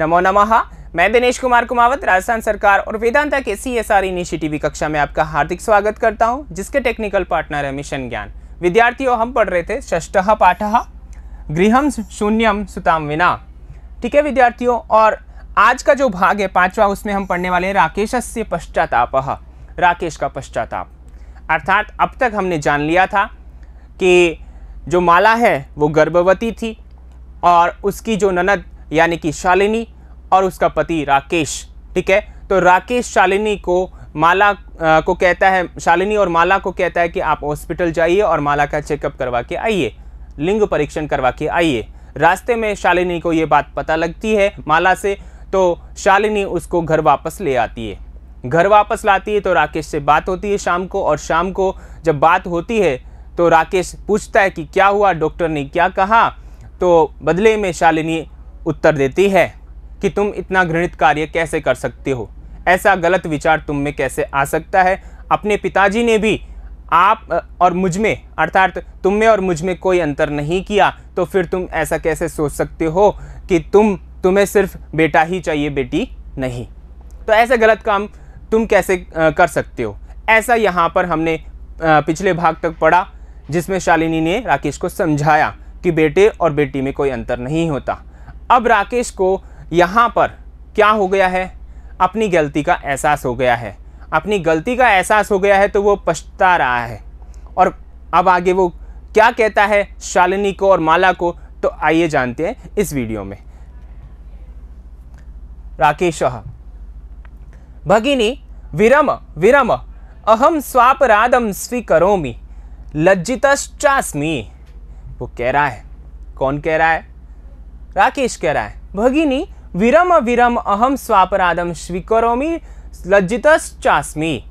नमो नमः। मैं दिनेश कुमार कुमावत राजस्थान सरकार और वेदांता के CSR इनिशिएटिव कक्षा में आपका हार्दिक स्वागत करता हूं, जिसके टेक्निकल पार्टनर है मिशन ज्ञान। विद्यार्थियों, हम पढ़ रहे थे षष्ठः पाठः गृहं शून्यं सुतां विना। ठीक है विद्यार्थियों, और आज का जो भाग है पांचवा, उसमें हम पढ़ने वाले हैं राकेशस्य पश्चातापः, राकेश का पश्चाताप। अर्थात अब तक हमने जान लिया था कि जो माला है वो गर्भवती थी और उसकी जो ननद यानी कि शालिनी और उसका पति राकेश, ठीक है। तो राकेश शालिनी को माला को कहता है, शालिनी और माला को कहता है कि आप हॉस्पिटल जाइए और माला का चेकअप करवा के आइए, लिंग परीक्षण करवा के आइए। रास्ते में शालिनी को ये बात पता लगती है माला से, तो शालिनी उसको घर वापस ले आती है। घर वापस लाती है तो राकेश से बात होती है शाम को, और शाम को जब बात होती है तो राकेश पूछता है कि क्या हुआ, डॉक्टर ने क्या कहा। तो बदले में शालिनी उत्तर देती है कि तुम इतना घृणित कार्य कैसे कर सकते हो, ऐसा गलत विचार तुम में कैसे आ सकता है। अपने पिताजी ने भी आप और मुझ में, अर्थात तुम में और मुझ में कोई अंतर नहीं किया, तो फिर तुम ऐसा कैसे सोच सकते हो कि तुम्हें सिर्फ बेटा ही चाहिए, बेटी नहीं। तो ऐसा गलत काम तुम कैसे कर सकते हो। ऐसा यहाँ पर हमने पिछले भाग तक पढ़ा, जिसमें शालिनी ने राकेश को समझाया कि बेटे और बेटी में कोई अंतर नहीं होता। अब राकेश को यहाँ पर क्या हो गया है, अपनी गलती का एहसास हो गया है। अपनी गलती का एहसास हो गया है तो वो पछता रहा है। और अब आगे वो क्या कहता है शालिनी को और माला को, तो आइए जानते हैं इस वीडियो में। राकेशः भगिनी विरम विरम अहम स्वापराधम स्वीकरोमि लज्जितश्चास्मि। वो कह रहा है, कौन कह रहा है? राकेश कह रहा है, भगिनी विरम विरम अहम स्वापराधम स्वीकरोमि लज्जितश्चास्मि।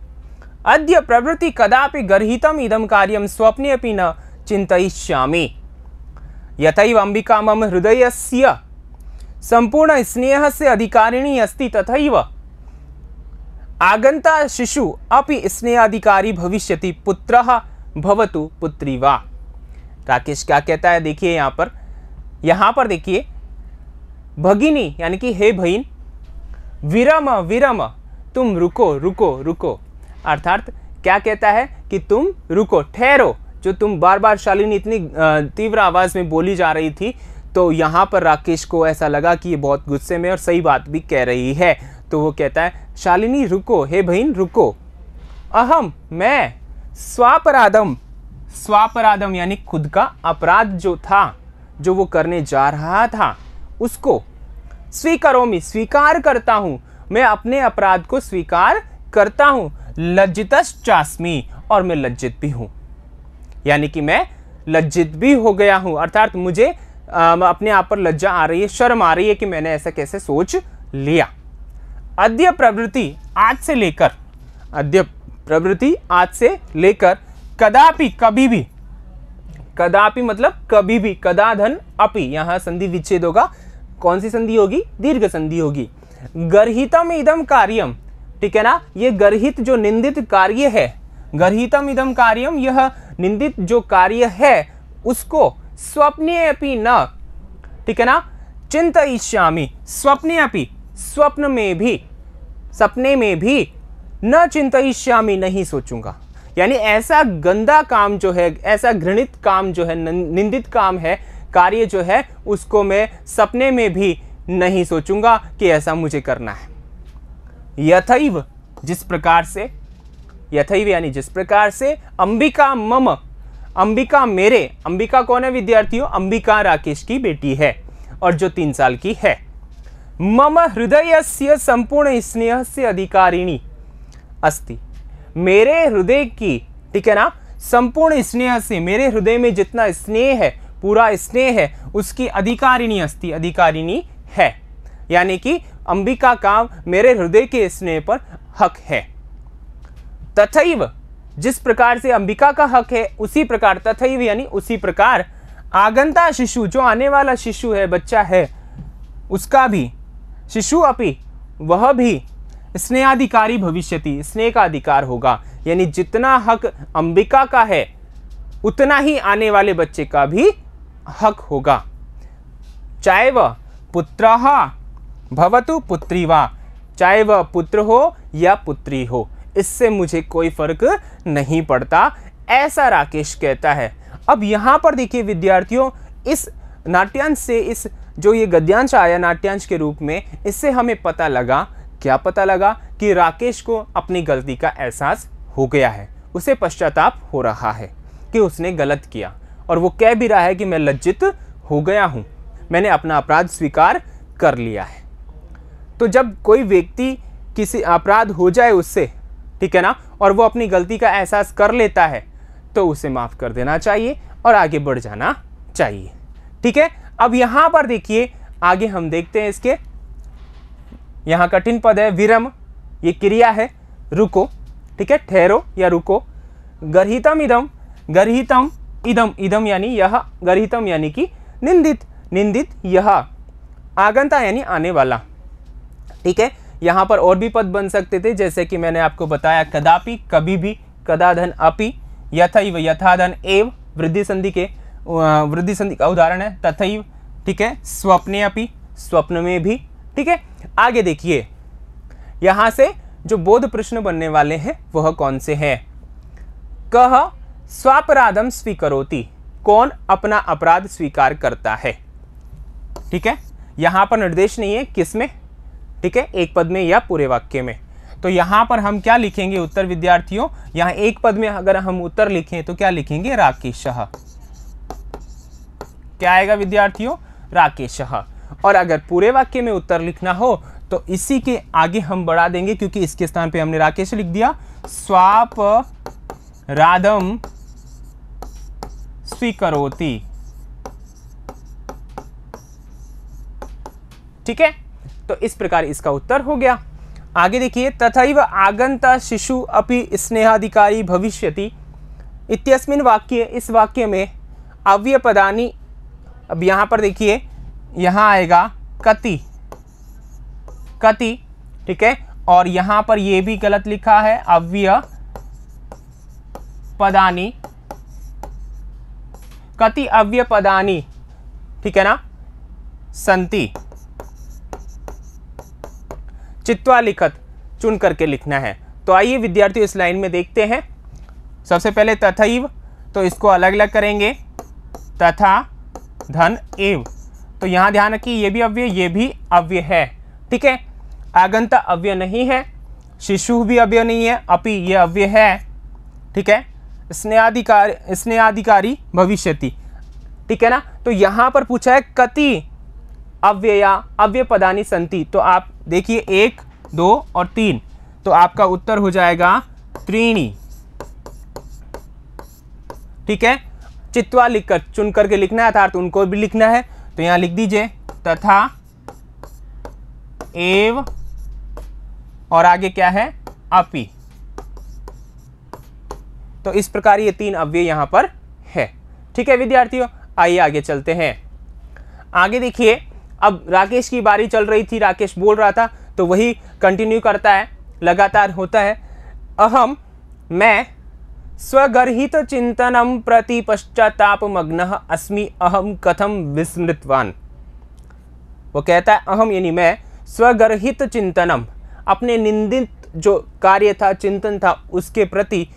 अद्य प्रवृत्ति कदापि गर्हितम इदं कार्यं स्वप्ने अपि न चिन्तयिष्यामि। यथैव अंबिका मम हृदयस्य संपूर्ण स्नेहस्य अधिकारिणी अस्ति, तथैव आगंता शिशु अपि स्नेहाधिकारी भविष्यति, पुत्रः भवतु पुत्री वा। राकेश क्या कहता है, देखिए यहाँ पर देखिए, भगिनी यानी कि हे बहन, विरम विरम तुम रुको रुको रुको। अर्थात क्या कहता है कि तुम रुको, ठहरो। जो तुम बार बार शालिनी इतनी तीव्र आवाज में बोली जा रही थी, तो यहाँ पर राकेश को ऐसा लगा कि ये बहुत गुस्से में और सही बात भी कह रही है। तो वो कहता है, शालिनी रुको, हे बहन रुको। अहम मैं, स्वापराधम, स्वापराधम यानी खुद का अपराध जो था, जो वो करने जा रहा था, उसको स्वीकरोमि स्वीकार करता हूं, मैं अपने अपराध को स्वीकार करता हूं। लज्जितश्चास्मि और मैं लज्जित भी हूं, यानी कि मैं लज्जित भी हो गया हूं। अर्थात मुझे अपने आप पर लज्जा आ रही है, शर्म आ रही है कि मैंने ऐसा कैसे सोच लिया। अद्य प्रवृत्ति आज से लेकर, अद्य प्रवृत्ति आज से लेकर, कदापि कभी भी, कदापि मतलब कभी भी, कदाधन अपि, यहां संधि विच्छेद होगा। कौन सी संधि होगी? दीर्घ संधि होगी। गर्हितम इदम कार्यम, ठीक है ना, ये गर्हित जो निंदित कार्य है, गर्हितम इदम कार्यम, यह निंदित जो कार्य है उसको स्वप्ने अपि न, ठीक है ना, चिंतयिष्यामि, स्वप्ने अपि, स्वप्न में भी, सपने में भी, न चिंतयिष्यामि नहीं सोचूंगा। यानी ऐसा गंदा काम जो है, ऐसा घृणित काम जो है, निंदित काम है, कार्य जो है, उसको मैं सपने में भी नहीं सोचूंगा कि ऐसा मुझे करना है। यथैव जिस प्रकार से, यथैव यानी जिस प्रकार से, अंबिका मम, अंबिका मेरे, अंबिका कौन है विद्यार्थियों? अंबिका राकेश की बेटी है और जो 3 साल की है। मम हृदयस्य संपूर्ण स्नेहस्य अधिकारिणी अस्ति, मेरे हृदय की, ठीक है ना, संपूर्ण स्नेह से, मेरे हृदय में जितना स्नेह है, पूरा स्नेह है, उसकी अधिकारिणी अस्ति, अधिकारिणी है। यानी कि अंबिका का मेरे हृदय के स्नेह पर हक है। तथैव जिस प्रकार से अंबिका का हक है, उसी प्रकार, तथैव यानी उसी प्रकार, आगंता शिशु, जो आने वाला शिशु है, बच्चा है, उसका भी, शिशु अपि, वह भी स्नेहाधिकारी भविष्यति, स्नेह का अधिकार होगा। यानी जितना हक अंबिका का है, उतना ही आने वाले बच्चे का भी हक होगा, चाहे वह पुत्रः भवतु पुत्री वा, चाहे वह पुत्र हो या पुत्री हो, इससे मुझे कोई फर्क नहीं पड़ता, ऐसा राकेश कहता है। अब यहाँ पर देखिए विद्यार्थियों, इस नाट्यांश से इस जो ये गद्यांश आया नाट्यांश के रूप में, इससे हमें पता लगा, क्या पता लगा कि राकेश को अपनी गलती का एहसास हो गया है, उसे पश्चाताप हो रहा है कि उसने गलत किया, और वो कह भी रहा है कि मैं लज्जित हो गया हूँ, मैंने अपना अपराध स्वीकार कर लिया है। तो जब कोई व्यक्ति किसी अपराध हो जाए उससे, ठीक है ना, और वो अपनी गलती का एहसास कर लेता है, तो उसे माफ़ कर देना चाहिए और आगे बढ़ जाना चाहिए। ठीक है, अब यहाँ पर देखिए आगे हम देखते हैं इसके, यहाँ कठिन पद है विरम, ये क्रिया है रुको, ठीक है, ठहरो या रुको। गर्हितम इदम, गर्हितम इदम, इदम यानी यह, गर्हितम यानी कि निंदित, निंदित यह, आगंता यानी आने वाला। ठीक है, यहाँ पर और भी पद बन सकते थे, जैसे कि मैंने आपको बताया कदापि, कभी भी, कदाधन अपि, यथैव यथाधन एव, वृद्धि संधि के वृद्धि संधि का उदाहरण है तथैव। ठीक है, स्वप्ने अपि, स्वप्न में भी। ठीक है, आगे देखिए यहाँ से जो बोध प्रश्न बनने वाले हैं वह कौन से हैं। कह स्वापराधम स्वीकरोति, कौन अपना अपराध स्वीकार करता है। ठीक है, यहाँ पर निर्देश नहीं है किस में, ठीक है, एक पद में या पूरे वाक्य में। तो यहाँ पर हम क्या लिखेंगे उत्तर विद्यार्थियों, यहाँ एक पद में अगर हम उत्तर लिखें तो क्या लिखेंगे, राकेशः। क्या आएगा विद्यार्थियों, राकेशः। और अगर पूरे वाक्य में उत्तर लिखना हो तो इसी के आगे हम बढ़ा देंगे, क्योंकि इसके स्थान पे हमने राकेश लिख दिया, स्वाप राधम स्वीकरोति। ठीक है, तो इस प्रकार इसका उत्तर हो गया। आगे देखिए, तथैव आगंता शिशु अपि स्नेहाधिकारी भविष्यति इत्यस्मिन् वाक्ये, इस वाक्य में अव्ययपदानि, अब यहाँ पर देखिए यहाँ आएगा कति, कति, ठीक है, और यहाँ पर ये भी गलत लिखा है अव्ययपदानि, कति अव्ययपदानि, ठीक है ना, संति, चित्वा लिखत, चुन करके लिखना है। तो आइए विद्यार्थियों इस लाइन में देखते हैं। सबसे पहले तथैव, तो इसको अलग अलग करेंगे, तथा धन एव, तो यहाँ ध्यान रखिए ये भी अव्यय, ये भी अव्यय है। ठीक है, आगंता अव्यय नहीं है, शिशु भी अव्यय नहीं है, अपि ये अव्यय है। ठीक है, स्नेहाधिकारी, स्नेहाधिकारी भविष्यति, ठीक है ना। तो यहाँ पर पूछा है कति अव्यया अव्यय पदानी संति, तो आप देखिए 1, 2 और 3, तो आपका उत्तर हो जाएगा त्रीणी। ठीक है, चित्वा लिखकर, चुन करके लिखना है, अर्थात उनको भी लिखना है, तो यहाँ लिख दीजिए तथा एव, और आगे क्या है, अपि। तो इस प्रकार ये 3 अव्यय यहाँ पर है। ठीक है विद्यार्थियों, आइए आगे चलते हैं। आगे देखिए, अब राकेश की बारी चल रही थी, राकेश बोल रहा था, तो वही कंटिन्यू करता है, लगातार होता है। अहम, मैं, स्वगर्हित चिंतनम प्रति पश्चाताप मग्नः अस्मि, अहम कथम विस्मृतवान। वो कहता है अहम यानी मैं, स्वगर्हित चिंतनम, अपने निंदित जो कार्य था, चिंतन था, उसके प्रति,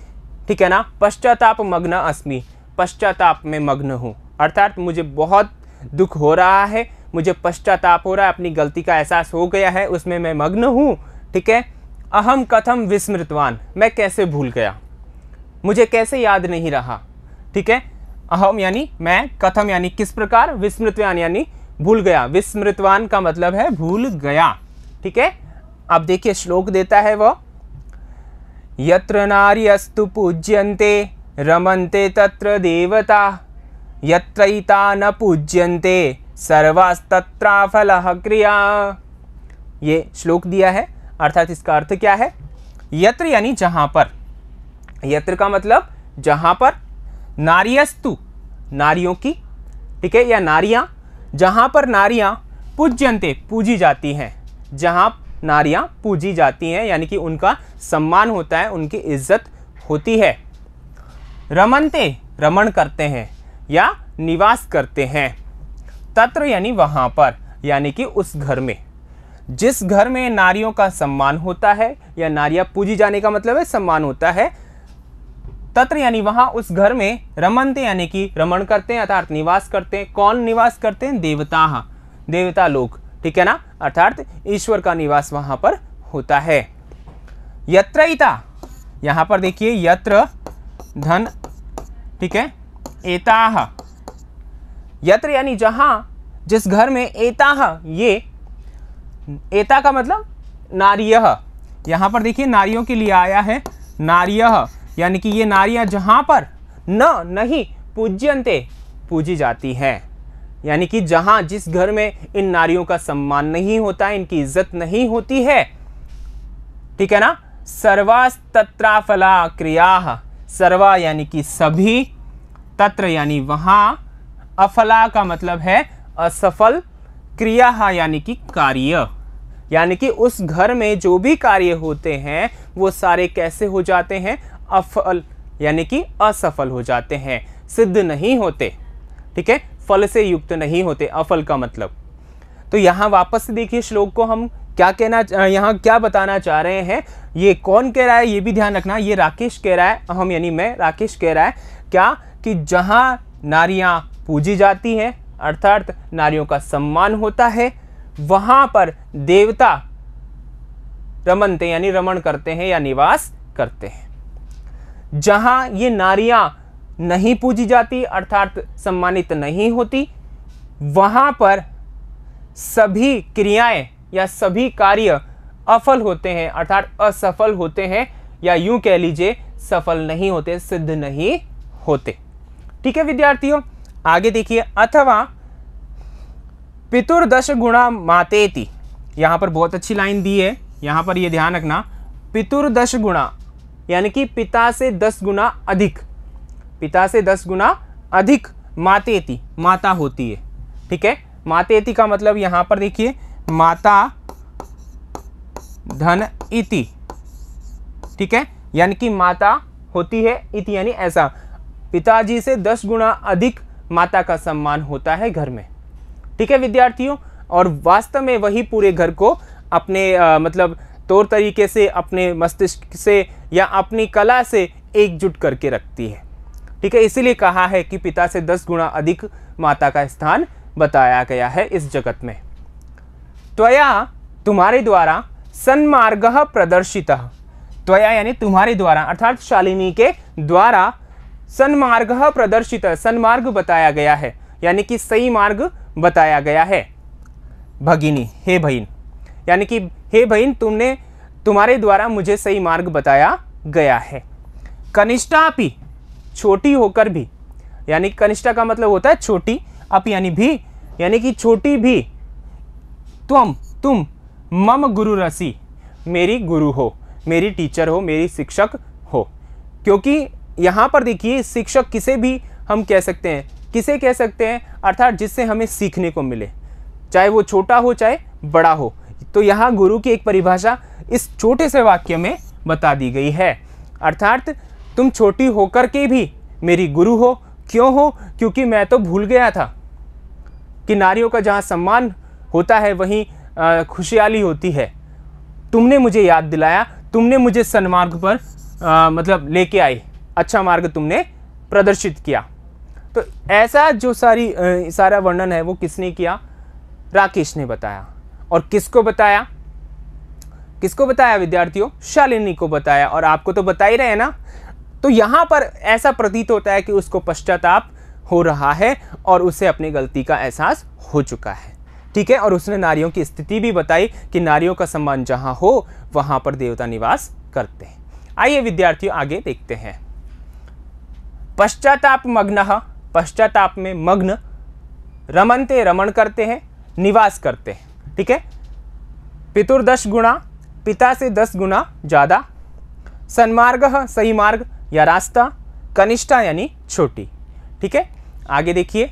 ठीक है ना, पश्चाताप मग्न अस्मि, पश्चाताप में मग्न हूँ, अर्थात मुझे बहुत दुख हो रहा है, मुझे पश्चाताप हो रहा है, अपनी गलती का एहसास हो गया है, उसमें मैं मग्न हूँ। ठीक है, अहम कथम विस्मृतवान, मैं कैसे भूल गया, मुझे कैसे याद नहीं रहा। ठीक है, अहम यानी मैं, कथम यानी किस प्रकार, विस्मृतवान यानी भूल गया, विस्मृतवान का मतलब है भूल गया। ठीक है, अब देखिए श्लोक देता है वो, यत्र नार्यस्तु पूज्यन्ते रमन्ते तत्र देवता, यत्रैता न पूज्यन्ते सर्वास्तत्राफलः क्रिया। ये श्लोक दिया है, अर्थात इसका अर्थ क्या है, यत्र यानी जहां पर, यत्र का मतलब जहां पर, नार्यस्तु नारियों की, ठीक है, या नारियां, जहां पर नारियां पूज्यन्ते पूजी जाती हैं, जहां नारियां पूजी जाती हैं यानी कि उनका सम्मान होता है, उनकी इज्जत होती है। रमन्ते रमण करते हैं या निवास करते हैं, तत्र यानी वहां पर, यानी कि उस घर में। जिस घर में नारियों का सम्मान होता है या नारियां पूजी जाने का मतलब है सम्मान होता है, तत्र यानी वहां उस घर में रमनते यानी कि रमण करते हैं अर्थात निवास करते हैं। कौन निवास करते हैं? देवता, देवता लोग, ठीक है ना, अर्थात ईश्वर का निवास वहां पर होता है। यत्रैता, यहां पर देखिए यत्र धन, ठीक है, एताह, यत्र यानी जहां, जिस घर में, एताह ये एता का मतलब नारियः, यहां पर देखिए नारियों के लिए आया है नारियः, यानी कि ये नारियां जहां पर नहीं पूज्यन्ते पूजी जाती हैं, यानी कि जहां जिस घर में इन नारियों का सम्मान नहीं होता है, इनकी इज्जत नहीं होती है, ठीक है ना। सर्वास्तत्राफला क्रियाः, सर्वा यानी कि सभी, तत्र यानी वहां, अफला का मतलब है असफल, क्रिया यानी कि कार्य, यानी कि उस घर में जो भी कार्य होते हैं वो सारे कैसे हो जाते हैं? अफल, यानी कि असफल हो जाते हैं, सिद्ध नहीं होते, ठीक है, फल से युक्त नहीं होते, अफल का मतलब। तो यहाँ वापस से देखिए श्लोक को हम क्या कहना, यहाँ क्या बताना चाह रहे हैं, ये कौन कह रहा है ये भी ध्यान रखना, ये राकेश कह रहा है, हम यानी मैं, राकेश कह रहा है क्या कि जहाँ नारियां पूजी जाती हैं अर्थात नारियों का सम्मान होता है, वहां पर देवता रमनते यानी रमण करते हैं या निवास करते हैं। जहां ये नारियां नहीं पूजी जाती अर्थात सम्मानित नहीं होती, वहां पर सभी क्रियाएं या सभी कार्य अफल होते हैं अर्थात असफल होते हैं, या यूं कह लीजिए सफल नहीं होते, सिद्ध नहीं होते। ठीक है विद्यार्थियों, आगे देखिए, अथवा पितुर्दश गुणा मातेति, यहां पर बहुत अच्छी लाइन दी है, यहां पर ये ध्यान रखना, पितुर्दश गुणा यानी कि पिता से 10 गुना अधिक, पिता से 10 गुना अधिक, मातेति माता होती है, ठीक है। मातेति का मतलब यहां पर देखिए माता धन इति, ठीक है, यानी कि माता होती है, इति यानी ऐसा, पिताजी से 10 गुना अधिक माता का सम्मान होता है घर में, ठीक है विद्यार्थियों। और वास्तव में वही पूरे घर को अपने मतलब तौर तरीके से, अपने मस्तिष्क से या अपनी कला से एकजुट करके रखती है, ठीक है। इसीलिए कहा है कि पिता से 10 गुना अधिक माता का स्थान बताया गया है इस जगत में। त्वया तुम्हारे द्वारा सन्मार्गः प्रदर्शितः, त्वया यानी तुम्हारे द्वारा अर्थात शालिनी के द्वारा सन्मार्गः प्रदर्शितः, सन्मार्ग बताया गया है, यानी कि सही मार्ग बताया गया है। भगिनी, हे बहन, यानी कि हे बहन तुम्हारे द्वारा मुझे सही मार्ग बताया गया है। कनिष्ठापि, छोटी होकर भी, यानी कनिष्ठा का मतलब होता है छोटी, अपि यानी भी, यानी कि छोटी भी, तुम मम गुरु रसी, मेरी गुरु हो, मेरी टीचर हो, मेरी शिक्षक हो। क्योंकि यहाँ पर देखिए शिक्षक किसे भी हम कह सकते हैं, किसे कह सकते हैं अर्थात जिससे हमें सीखने को मिले, चाहे वो छोटा हो चाहे बड़ा हो। तो यहाँ गुरु की एक परिभाषा इस छोटे से वाक्य में बता दी गई है, अर्थात तुम छोटी होकर के भी मेरी गुरु हो। क्यों हो? क्योंकि मैं तो भूल गया था कि नारियों का जहाँ सम्मान होता है वहीं खुशहाली होती है। तुमने मुझे याद दिलाया, तुमने मुझे सन्मार्ग पर मतलब लेके आई, अच्छा मार्ग तुमने प्रदर्शित किया। तो ऐसा जो सारा वर्णन है वो किसने किया? राकेश ने बताया। और किसको बताया? किसको बताया विद्यार्थियों? शालिनी को बताया। और आपको तो बता ही रहे ना। तो यहाँ पर ऐसा प्रतीत होता है कि उसको पश्चाताप हो रहा है और उसे अपनी गलती का एहसास हो चुका है, ठीक है। और उसने नारियों की स्थिति भी बताई कि नारियों का सम्मान जहाँ हो वहाँ पर देवता निवास करते हैं। आइए विद्यार्थियों आगे देखते हैं। पश्चाताप मग्नः, पश्चाताप में मग्न, रमनते रमण करते हैं, निवास करते हैं, ठीक है। पितुर्दश गुणा, पिता से 10 गुना ज़्यादा, सन्मार्गः सही मार्ग या रास्ता, कनिष्ठा यानी छोटी, ठीक है। आगे देखिए,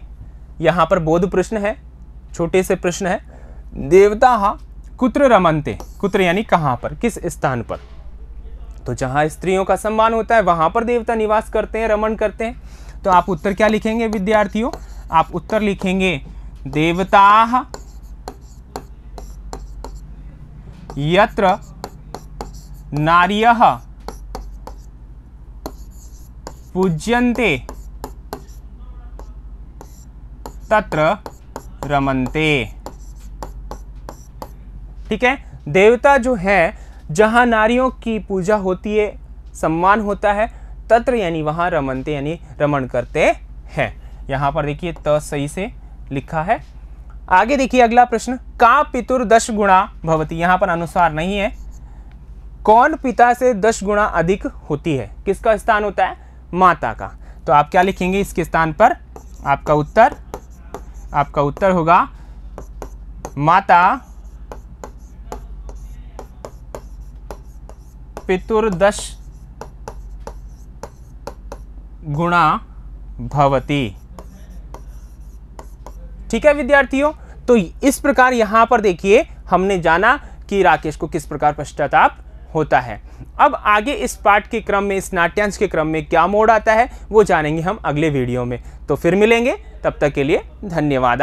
यहाँ पर बोध प्रश्न है, छोटे से प्रश्न है। देवता कुत्र रमन्ते, कुत्र यानी कहाँ पर, किस स्थान पर? तो जहाँ स्त्रियों का सम्मान होता है वहाँ पर देवता निवास करते हैं, रमण करते हैं। तो आप उत्तर क्या लिखेंगे विद्यार्थियों? आप उत्तर लिखेंगे देवता यत्र नार्यः पूज्यन्ते तत्र रमन्ते। ठीक है, देवता जो है जहां नारियों की पूजा होती है, सम्मान होता है, तत्र यानी वहां रमन्ते यानी रमण करते हैं। यहां पर देखिए त सही से लिखा है। आगे देखिए अगला प्रश्न, का पितुर 10 गुणा भवति। यहां पर अनुसार नहीं है। कौन पिता से 10 गुणा अधिक होती है? किसका स्थान होता है? माता का। तो आप क्या लिखेंगे इसके स्थान पर? आपका उत्तर होगा माता पितुर 10 गुणा भवति। ठीक है विद्यार्थियों, तो इस प्रकार यहां पर देखिए हमने जाना कि राकेश को किस प्रकार पश्चाताप होता है। अब आगे इस पाठ के क्रम में, इस नाट्यांश के क्रम में क्या मोड़ आता है वो जानेंगे हम अगले वीडियो में। तो फिर मिलेंगे, तब तक के लिए धन्यवाद।